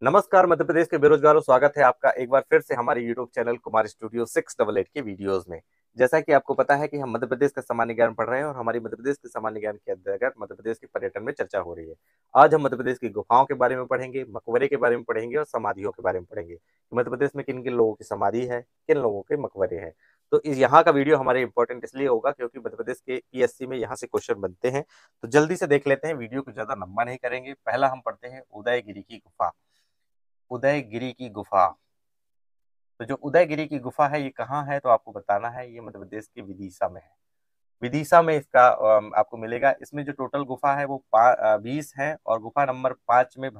नमस्कार मध्य प्रदेश के बेरोजगारों, स्वागत है आपका एक बार फिर से हमारे यूट्यूब चैनल कुमार स्टूडियो 688 के वीडियोस में। जैसा कि आपको पता है कि हम मध्य प्रदेश का सामान्य ज्ञान पढ़ रहे हैं और हमारी मध्य प्रदेश के सामान्य ज्ञान के अंतर्गत मध्य प्रदेश के पर्यटन में चर्चा हो रही है। आज हम मध्य प्रदेश की गुफाओं के बारे में पढ़ेंगे, मकबरे के बारे में पढ़ेंगे और समाधियों के बारे में पढ़ेंगे। मध्य प्रदेश में किन किन लोगों की समाधि है, किन लोगों के मकबरे हैं। तो इस यहाँ का वीडियो हमारे इंपॉर्टेंट इसलिए होगा क्योंकि मध्य प्रदेश के पीएससी में यहाँ से क्वेश्चन बनते हैं। तो जल्दी से देख लेते हैं, वीडियो को ज्यादा लंबा नहीं करेंगे। पहला हम पढ़ते हैं उदयगिरी की गुफा। उदयगिरी की गुफा। तो जो उदयगिरी की गुफा है ये कहाँ है, तो आपको बताना है ये मध्य प्रदेश के विदिशा में है। विदिशा में इसका आपको मिलेगा। इसमें जो टोटल गुफा है वो 20 है और गुफा नंबर 5 में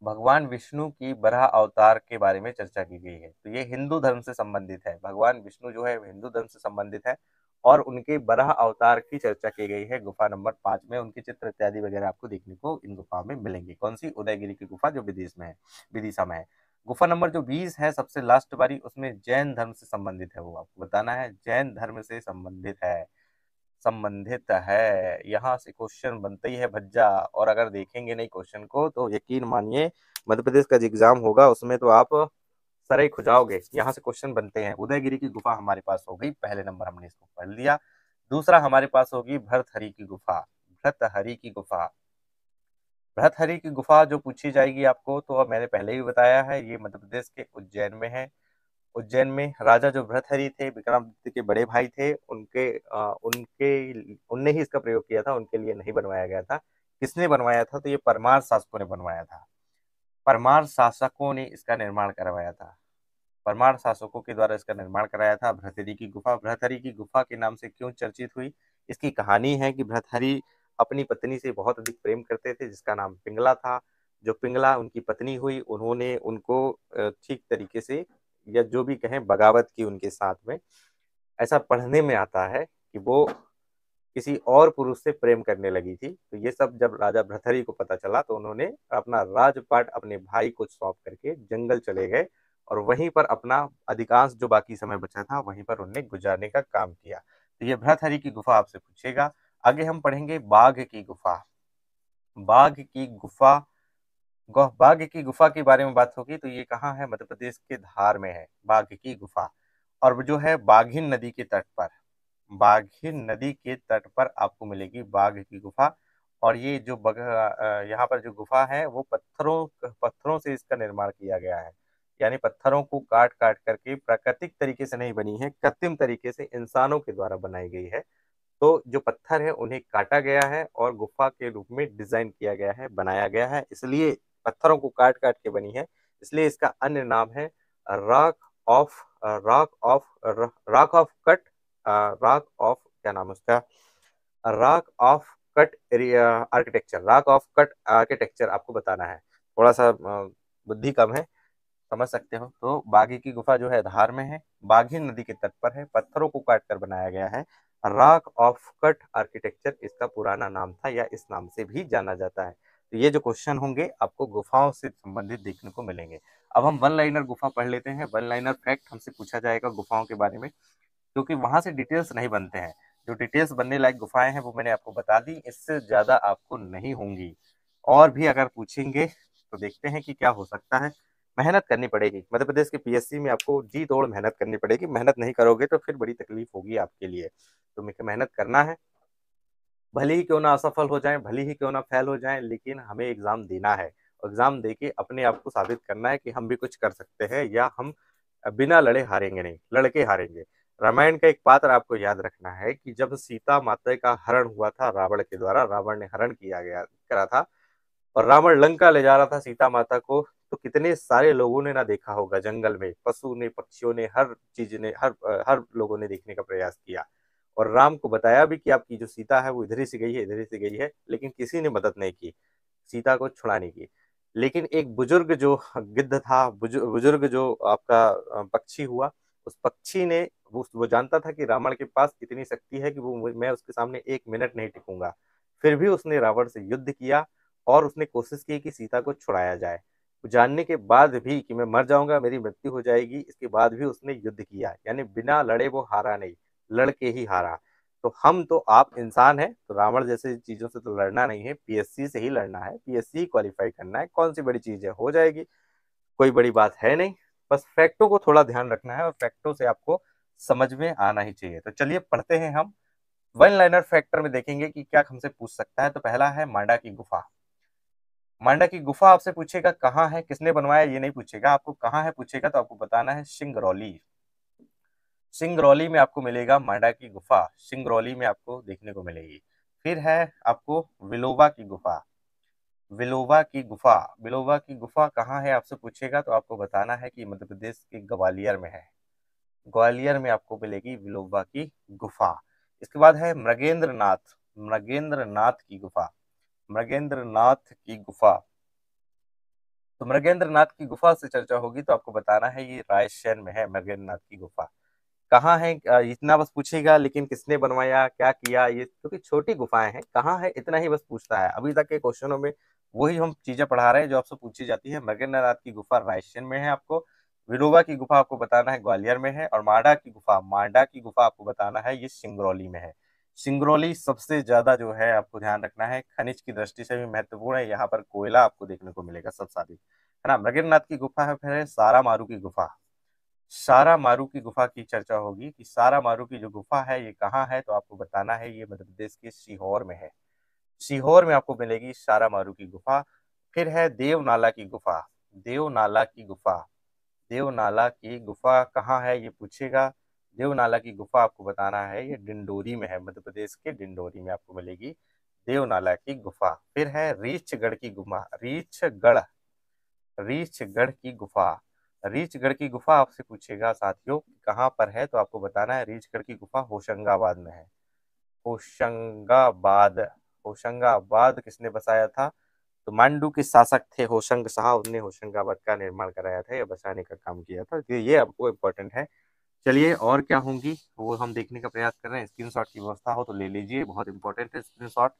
भगवान विष्णु की बराह अवतार के बारे में चर्चा की गई है। तो ये हिंदू धर्म से संबंधित है। भगवान विष्णु जो है हिंदू धर्म से संबंधित है और उनके बराह अवतार की चर्चा की गई है गुफा नंबर 5 में। उनके चित्र इत्यादि वगैरह आपको देखने को इन गुफा में मिलेंगे। कौन सी? उदयगिरी की गुफा, जो विदिशा में है। गुफा नंबर जो 20 है, सबसे लास्ट वाली, उसमें जैन धर्म से संबंधित है। वो आपको बताना है जैन धर्म से संबंधित है। यहाँ से क्वेश्चन बनते ही है भज्जा। और अगर देखेंगे नहीं क्वेश्चन को तो यकीन मानिए मध्य प्रदेश का जो एग्जाम होगा उसमें तो आप सरे खुजाओगे। यहाँ से क्वेश्चन बनते हैं। उदयगिरी की गुफा हमारे पास हो गई, पहले नंबर हमने इसको पढ़ लिया। दूसरा हमारे पास होगी भर्तहरि की गुफा। भर्तहरि की गुफा। भर्तहरि की गुफा जो पूछी जाएगी आपको, तो अब मैंने पहले ही बताया है, ये मध्य प्रदेश के उज्जैन में है। उज्जैन में राजा जो भर्तहरि थे, विक्रमादित्य के बड़े भाई थे, उनने ही इसका प्रयोग किया था। उनके लिए नहीं बनवाया गया था। किसने बनवाया था? तो ये परमार शासकों ने बनवाया था। परमार शासकों ने इसका निर्माण करवाया था। परमार शासकों के द्वारा इसका निर्माण कराया था। भर्तहरि की गुफा भर्तहरि की गुफा के नाम से क्यों चर्चित हुई? इसकी कहानी है कि भर्तहरि अपनी पत्नी से बहुत अधिक प्रेम करते थे, जिसका नाम पिंगला था। जो पिंगला उनकी पत्नी हुई, उन्होंने उनको ठीक तरीके से, या जो भी कहें, बगावत की उनके साथ में। ऐसा पढ़ने में आता है कि वो किसी और पुरुष से प्रेम करने लगी थी। तो ये सब जब राजा भर्तहरि को पता चला तो उन्होंने अपना राजपाट अपने भाई को सौंप करके जंगल चले गए और वहीं पर अपना अधिकांश जो बाकी समय बचा था वहीं पर उन्हें गुजारने का काम किया। तो ये भर्तहरि की गुफा आपसे पूछेगा। आगे हम पढ़ेंगे बाघ की गुफा। बाघ की गुफा। बाघ की गुफा के बारे में बात होगी तो ये कहाँ है? मध्य प्रदेश के धार में है बाघ की गुफा। और जो है बाघिन नदी के तट पर, बाघिन नदी के तट पर आपको मिलेगी बाघ की गुफा। और ये जो यहाँ पर जो गुफा है वो पत्थरों पत्थरों से इसका निर्माण किया गया है। यानी पत्थरों को काट काट करके प्राकृतिक तरीके से नहीं बनी है, कृत्रिम तरीके से इंसानों के द्वारा बनाई गई है। तो जो पत्थर है उन्हें काटा गया है और गुफा के रूप में डिजाइन किया गया है, बनाया गया है। इसलिए पत्थरों को काट काट के बनी है, इसलिए इसका अन्य नाम है rock of rock of cut rock of क्या नाम है उसका? Rock of cut architecture. Rock of cut architecture आपको बताना है। थोड़ा सा बुद्धि कम है, समझ सकते हो। तो बाघी की गुफा जो है धार में है, बाघिन नदी के तट पर है, पत्थरों को काट कर बनाया गया है। रॉक ऑफ कट आर्किटेक्चर इसका पुराना नाम था, या इस नाम से भी जाना जाता है। तो ये जो क्वेश्चन होंगे आपको गुफाओं से संबंधित देखने को मिलेंगे। अब हम वन लाइनर गुफा पढ़ लेते हैं। वन लाइनर फैक्ट हमसे पूछा जाएगा गुफाओं के बारे में, क्योंकि वहां से डिटेल्स नहीं बनते हैं। जो डिटेल्स बनने लायक गुफाएं हैं वो मैंने आपको बता दी, इससे ज्यादा आपको नहीं होंगी। और भी अगर पूछेंगे तो देखते हैं कि क्या हो सकता है। मेहनत करनी पड़ेगी, मध्य प्रदेश के पीएससी में आपको जी तोड़ मेहनत करनी पड़ेगी। मेहनत नहीं करोगे तो फिर बड़ी तकलीफ होगी आपके लिए। तो मेहनत करना है, भले ही क्यों ना असफल हो जाए, भले ही क्यों ना फेल हो जाए, लेकिन हमें एग्जाम देना है। एग्जाम दे के अपने आप को साबित करना है कि हम भी कुछ कर सकते हैं, या हम बिना लड़े हारेंगे नहीं, लड़के हारेंगे। रामायण का एक पात्र आपको याद रखना है कि जब सीता माता का हरण हुआ था रावण के द्वारा, रावण ने हरण किया गया करा था और रावण लंका ले जा रहा था सीता माता को, तो कितने सारे लोगों ने ना देखा होगा, जंगल में पशु ने, पक्षियों ने, हर चीज ने, हर लोगों ने देखने का प्रयास किया और राम को बताया भी कि आपकी जो सीता है वो इधर ही से गई है, इधर ही से गई है, लेकिन किसी ने मदद नहीं की सीता को छुड़ाने की। लेकिन एक बुजुर्ग जो गिद्ध था, बुजुर्ग जो आपका पक्षी हुआ, उस पक्षी ने, वो जानता था कि रावण के पास इतनी शक्ति है कि मैं उसके सामने 1 मिनट नहीं टिकूंगा। फिर भी उसने रावण से युद्ध किया और उसने कोशिश की कि सीता को छुड़ाया जाए। जानने के बाद भी कि मैं मर जाऊंगा, मेरी मृत्यु हो जाएगी, इसके बाद भी उसने युद्ध किया। यानी बिना लड़े वो हारा नहीं, लड़के ही हारा। तो हम तो आप इंसान हैं, तो रावण जैसे चीजों से तो लड़ना नहीं है, पीएससी से ही लड़ना है, पीएससी क्वालिफाई करना है, कौन सी बड़ी चीज है, हो जाएगी, कोई बड़ी बात है नहीं। बस फैक्टों को थोड़ा ध्यान रखना है और फैक्टों से आपको समझ में आना ही चाहिए। तो चलिए पढ़ते हैं हम। वन लाइनर फैक्टर में देखेंगे कि क्या हमसे पूछ सकता है। तो पहला है मांडा की गुफा। मांडा की गुफा आपसे पूछेगा कहाँ है, किसने बनवाया, ये नहीं पूछेगा, आपको कहाँ है पूछेगा तो आपको बताना है सिंगरौली। सिंगरौली में आपको मिलेगा मांडा की गुफा, सिंगरौली में आपको देखने को मिलेगी। फिर है आपको विलोबा की गुफा। विलोबा की गुफा, विलोबा की गुफा कहाँ है आपसे पूछेगा तो आपको बताना है कि मध्य प्रदेश के ग्वालियर में है। ग्वालियर में आपको मिलेगी विलोबा की गुफा। इसके बाद है मृगेंद्र नाथ, मृगेंद्र नाथ की गुफा, मृगेंद्र नाथ की गुफा। तो मृगेंद्र नाथ की गुफा से चर्चा होगी तो आपको बताना है ये रायसेन में है मृगेंद्र नाथ की गुफा। कहाँ है इतना बस पूछेगा, लेकिन किसने बनवाया, क्या किया, ये क्योंकि छोटी गुफाएं हैं, कहाँ है इतना ही बस पूछता है। अभी तक के क्वेश्चनों में वही हम चीजें पढ़ा रहे हैं जो आपसे पूछी जाती है। मृगेंद्र नाथ की गुफा रायसेन में है आपको, विरोबा की गुफा आपको बताना है ग्वालियर में है, और मांडा की गुफा, मांडा की गुफा आपको बताना है ये सिंगरौली में है। सिंगरौली सबसे ज्यादा जो है आपको ध्यान रखना है, खनिज की दृष्टि से भी महत्वपूर्ण है, यहाँ पर कोयला आपको देखने को मिलेगा सब सारी, है ना। मृगेंद्र नाथ की गुफा है, फिर है सारा मारू की गुफा। सारा मारू की गुफा की चर्चा होगी कि सारा मारू की जो गुफा है ये कहाँ है, तो आपको बताना है ये मध्य प्रदेश के सीहोर में है। सीहोर में आपको मिलेगी सारा मारू की गुफा। फिर है देवनाला की गुफा, देवनाला की गुफा, देवनाला की गुफा कहाँ है ये पूछेगा। देवनाला की गुफा आपको बताना है ये डिंडोरी में है, मध्य प्रदेश के डिंडोरी में आपको मिलेगी देवनाला की गुफा। फिर है रीछगढ़ की गुफा, रीछगढ़, रीछगढ़ की गुफा। रीछगढ़ की गुफा आपसे पूछेगा साथियों कहाँ पर है, तो आपको बताना है रीछगढ़ की गुफा होशंगाबाद में है। होशंगाबाद, होशंगाबाद किसने बसाया था, तो मांडू के शासक थे होशंग शाह, उन्होंने होशंगाबाद का निर्माण कराया था या बसाने का काम किया था, तो ये आपको इम्पोर्टेंट है। चलिए और क्या होंगी वो हम देखने का प्रयास कर रहे हैं। स्क्रीनशॉट की व्यवस्था हो तो ले लीजिए, बहुत इंपॉर्टेंट है स्क्रीनशॉट।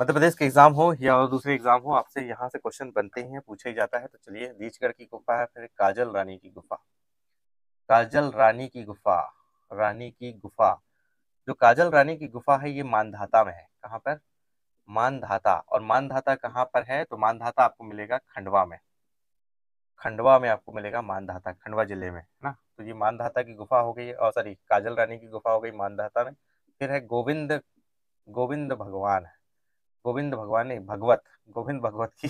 मध्य प्रदेश के एग्जाम हो या और दूसरे एग्जाम हो, आपसे यहाँ से क्वेश्चन बनते ही हैं, पूछा ही जाता है। तो चलिए रीछगढ़ की गुफा है, फिर काजल रानी की गुफा, काजल रानी की गुफा, रानी की गुफा। जो काजल रानी की गुफा है ये मानधाता में है, कहाँ पर, मानधाता। और मानधाता कहाँ पर है, तो मानधाता आपको मिलेगा खंडवा में, खंडवा में आपको मिलेगा मानधाता, खंडवा जिले में, है ना। तो ये मानधाता की गुफा हो गई, और सॉरी काजल रानी की गुफा हो गई मानधाता में। फिर है गोविंद, गोविंद भगवान, गोविंद भगवान नहीं भगवत, गोविंद भगवत की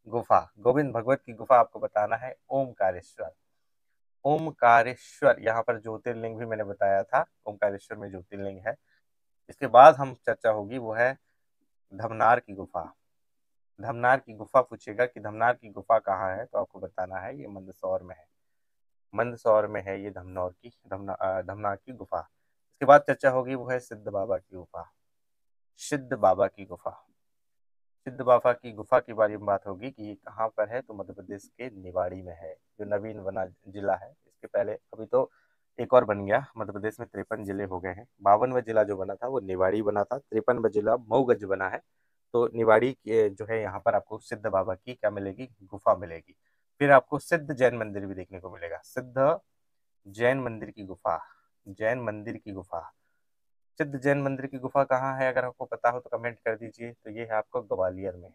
गुफा, गोविंद भगवत की गुफा आपको बताना है ओमकारेश्वर, ओमकारेश्वर। यहाँ पर ज्योतिर्लिंग भी मैंने बताया था, ओमकारेश्वर में ज्योतिर्लिंग है। इसके बाद हम चर्चा होगी वो है धमनार की गुफा, धमनार की गुफा पूछेगा कि धमनार की गुफा कहाँ है, तो आपको बताना है ये मंदसौर में है, मंदसौर में है ये धमनौर की धमनार की गुफा। इसके बाद चर्चा होगी वो है सिद्ध बाबा की गुफा, सिद्ध बाबा की गुफा, सिद्ध बाबा की गुफा के बारे में बात होगी कि ये कहाँ पर है, तो मध्य प्रदेश के निवाड़ी में है, जो नवीन बना जिला है। इसके पहले अभी तो एक और बन गया, मध्य प्रदेश में 53 जिले हो गए हैं। 52वां जिला जो बना था वो निवाड़ी बना था, 53वां जिला मऊगंज बना है। तो निवाड़ी के जो है यहाँ पर आपको सिद्ध बाबा की क्या मिलेगी, गुफा मिलेगी। फिर आपको सिद्ध जैन मंदिर भी देखने को मिलेगा, सिद्ध जैन मंदिर की गुफा, जैन मंदिर की गुफा। सिद्ध जैन मंदिर की गुफा कहाँ है, अगर आपको पता हो तो कमेंट कर दीजिए। तो ये है आपको ग्वालियर में,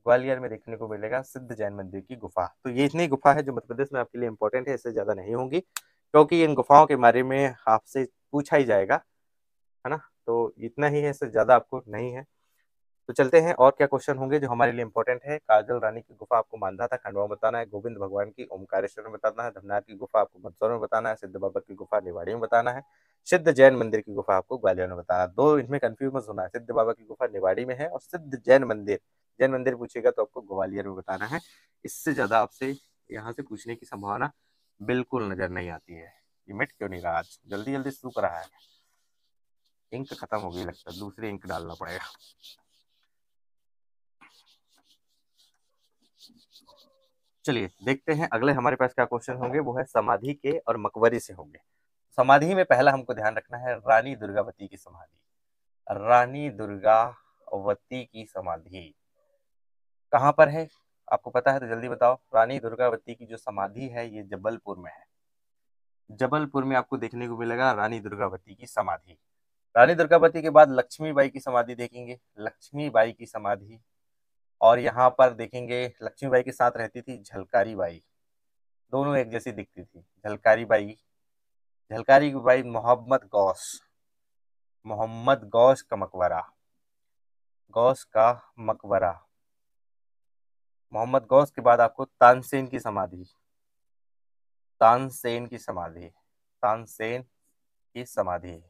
ग्वालियर में देखने को मिलेगा सिद्ध जैन मंदिर की गुफा। तो ये इतनी गुफा है जो मध्य प्रदेश में आपके लिए इंपॉर्टेंट है, इससे ज्यादा नहीं होंगी, क्योंकि इन गुफाओं के बारे में आपसे पूछा ही जाएगा, है ना। तो इतना ही है, इससे ज्यादा आपको नहीं है। तो चलते हैं और क्या क्वेश्चन होंगे जो हमारे लिए इंपॉर्टेंट है। काजल रानी की गुफा आपको मानधा था खंडवा में बताना है, गोविंद भगवान की ओमकारेश्वर में बताना है, धमनार की गुफा आपको मंदसौर में बताना है, सिद्ध बाबा की गुफा निवाड़ी में बताना है, सिद्ध जैन मंदिर की गुफा आपको ग्वालियर में बताना है। दो इनमें कंफ्यूज मत होना है, सिद्ध बाबा की गुफा निवाड़ी में है और सिद्ध जैन मंदिर, जैन मंदिर पूछेगा तो आपको ग्वालियर में बताना है। इससे ज्यादा आपसे यहाँ से पूछने की संभावना बिल्कुल नजर नहीं आती है। ये मिट क्यों नहीं रहा, आज जल्दी जल्दी सूख रहा है, इंक खत्म हो गई लगता है, दूसरी इंक डालना पड़ेगा। चलिए देखते हैं अगले हमारे पास क्या क्वेश्चन होंगे, वो है समाधि के और मकबरे से होंगे। समाधि में पहला हमको ध्यान रखना है रानी दुर्गावती की समाधि, रानी दुर्गावती की समाधि कहाँ पर है, आपको पता है तो जल्दी बताओ। रानी दुर्गावती की जो समाधि है ये जबलपुर में है, जबलपुर में आपको देखने को मिलेगा रानी दुर्गावती की समाधि। रानी दुर्गावती के बाद लक्ष्मीबाई की समाधि देखेंगे, लक्ष्मीबाई की समाधि। और यहाँ पर देखेंगे लक्ष्मीबाई के साथ रहती थी झलकारी बाई, दोनों एक जैसी दिखती थी। झलकारी बाई, झलकारी बाई मोहम्मद गौस का मकबरा, गौस का मकबरा। मोहम्मद गौस के बाद आपको तानसेन की समाधि, तानसेन की समाधि, तानसेन की समाधि,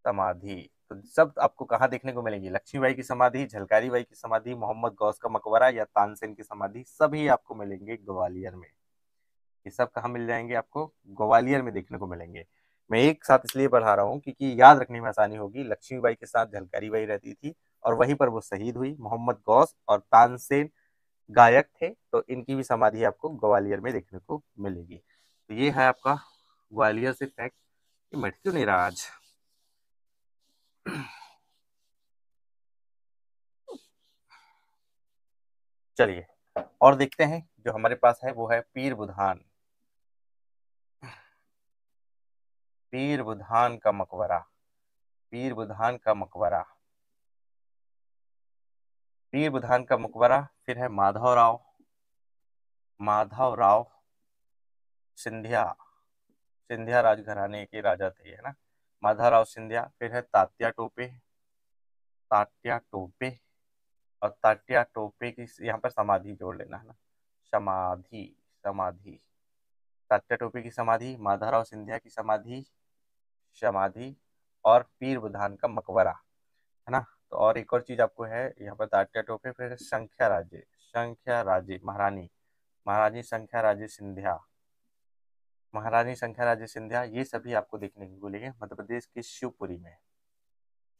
समाधि। तो सब आपको कहाँ देखने को मिलेंगी? लक्ष्मीबाई की समाधि, झलकारी बाई की समाधि, मोहम्मद गौस का मकबरा या तानसेन की समाधि, सभी आपको मिलेंगे ग्वालियर में। ये सब कहाँ मिल जाएंगे? आपको ग्वालियर में देखने को मिलेंगे। मैं एक साथ इसलिए पढ़ा रहा हूँ क्योंकि याद रखने में आसानी होगी। लक्ष्मीबाई के साथ झलकारी बाई रहती थी और वहीं पर वो शहीद हुई। मोहम्मद गौस और तानसेन गायक थे, तो इनकी भी समाधि आपको ग्वालियर में देखने को मिलेगी। तो ये है आपका ग्वालियर से फैक्ट। ये मिट क्यों नहीं रहा आज? चलिए और देखते हैं, जो हमारे पास है वो है पीर बुधान, पीर बुधान का मकबरा, पीर बुधान का मकबरा, पीर बुधान का मकबरा। फिर है माधवराव, माधवराव सिंधिया, सिंधिया राजघराने के राजा थे, है ना, माधवराव सिंधिया। फिर है तात्या टोपे, तात्या टोपे। और तात्या टोपे की यहाँ पर समाधि जोड़ लेना, है ना, समाधि, समाधि। तात्या टोपे की समाधि, माधवराव सिंधिया की समाधि, समाधि, और पीर बुधान का मकबरा, है ना। तो और एक और चीज आपको है यहाँ पर, तात्या टोपे, फिर संख्या राजे, संख्या राजे महारानी, महारानी संख्या राजे सिंधिया, महारानी संख्या राजे सिंधिया। ये सभी आपको देखने को मिलेंगे मध्य प्रदेश के शिवपुरी में,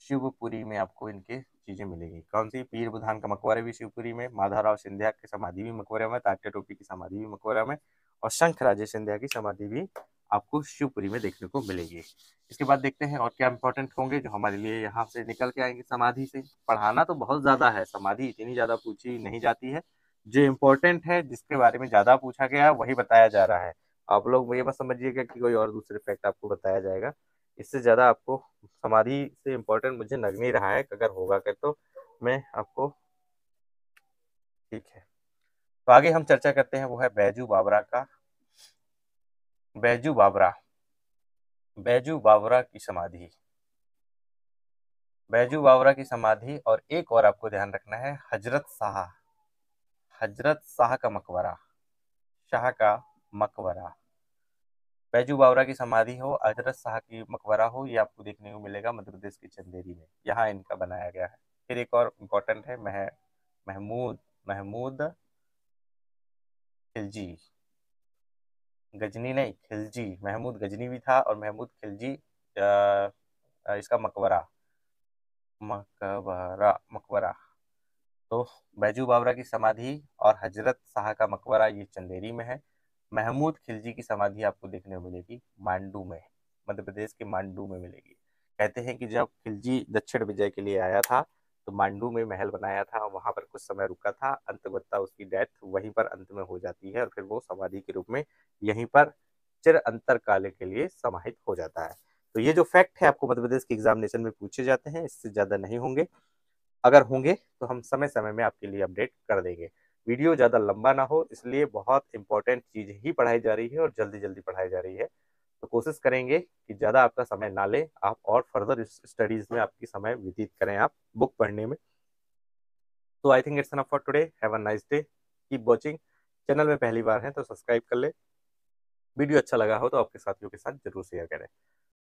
शिवपुरी में आपको इनके चीजें मिलेगी। कौन सी? पीर बुधान का मकबरा भी शिवपुरी में, माधवराव सिंधिया की समाधि भी मकबरा में, तात्या टोपी की समाधि भी मकबरा में, और शंख राजे सिंधिया की समाधि भी आपको शिवपुरी में देखने को मिलेगी। इसके बाद देखते हैं और क्या इंपॉर्टेंट होंगे जो हमारे लिए यहाँ से निकल के आएंगे समाधि से। पढ़ाना तो बहुत ज्यादा है, समाधि इतनी ज्यादा पूछी नहीं जाती है। जो इम्पोर्टेंट है, जिसके बारे में ज्यादा पूछा गया वही बताया जा रहा है। आप लोग ये मत समझिएगा कि कोई और दूसरे फैक्ट आपको बताया जाएगा। इससे ज्यादा आपको समाधि से इम्पोर्टेंट मुझे लग नहीं रहा है। अगर होगा कर तो मैं आपको, ठीक है। तो आगे हम चर्चा करते हैं, वो है बैजू बावरा का, बैजू बावरा, बैजू बावरा की समाधि, बैजू बावरा की समाधि। और एक और आपको ध्यान रखना है, हजरत शाह, हजरत शाह का मकबरा, शाह का मकबरा। बैजू बावरा की समाधि हो, हजरत शाह की मकबरा हो, ये आपको देखने को मिलेगा मध्य प्रदेश के चंदेरी में, यहाँ इनका बनाया गया है। फिर एक और इम्पोर्टेंट है, महमूद, महमूद खिलजी, गजनी नहीं, खिलजी। महमूद गजनी भी था, और महमूद खिलजी इसका मकबरा, मकबरा, मकबरा। तो बैजू बावरा की समाधि और हजरत शाह का मकबरा ये चंदेरी में है। महमूद खिलजी की समाधि आपको देखने को मिलेगी मांडू में, मध्य प्रदेश के मांडू में मिलेगी। कहते हैं कि जब खिलजी दक्षिण विजय के लिए आया था तो मांडू में महल बनाया था, वहां पर कुछ समय रुका था, अंततः उसकी डेथ वहीं पर अंत में हो जाती है और फिर वो समाधि के रूप में यहीं पर चिर अंतर काल के लिए समाहित हो जाता है। तो ये जो फैक्ट है आपको मध्य प्रदेश के एग्जामिनेशन में पूछे जाते हैं, इससे ज्यादा नहीं होंगे। अगर होंगे तो हम समय समय में आपके लिए अपडेट कर देंगे। वीडियो ज़्यादा लंबा ना हो, इसलिए बहुत इंपॉर्टेंट चीज़ ही पढ़ाई जा रही है और जल्दी जल्दी पढ़ाई जा रही है। तो कोशिश करेंगे कि ज़्यादा आपका समय ना ले, आप और फर्दर स्टडीज़ में आपकी समय व्यतीत करें, आप बुक पढ़ने में। तो I think it's enough for today. Have a nice day, keep watching. Channel में पहली बार है तो सब्सक्राइब कर ले। वीडियो अच्छा लगा हो तो आपके साथियों के साथ जरूर शेयर करें।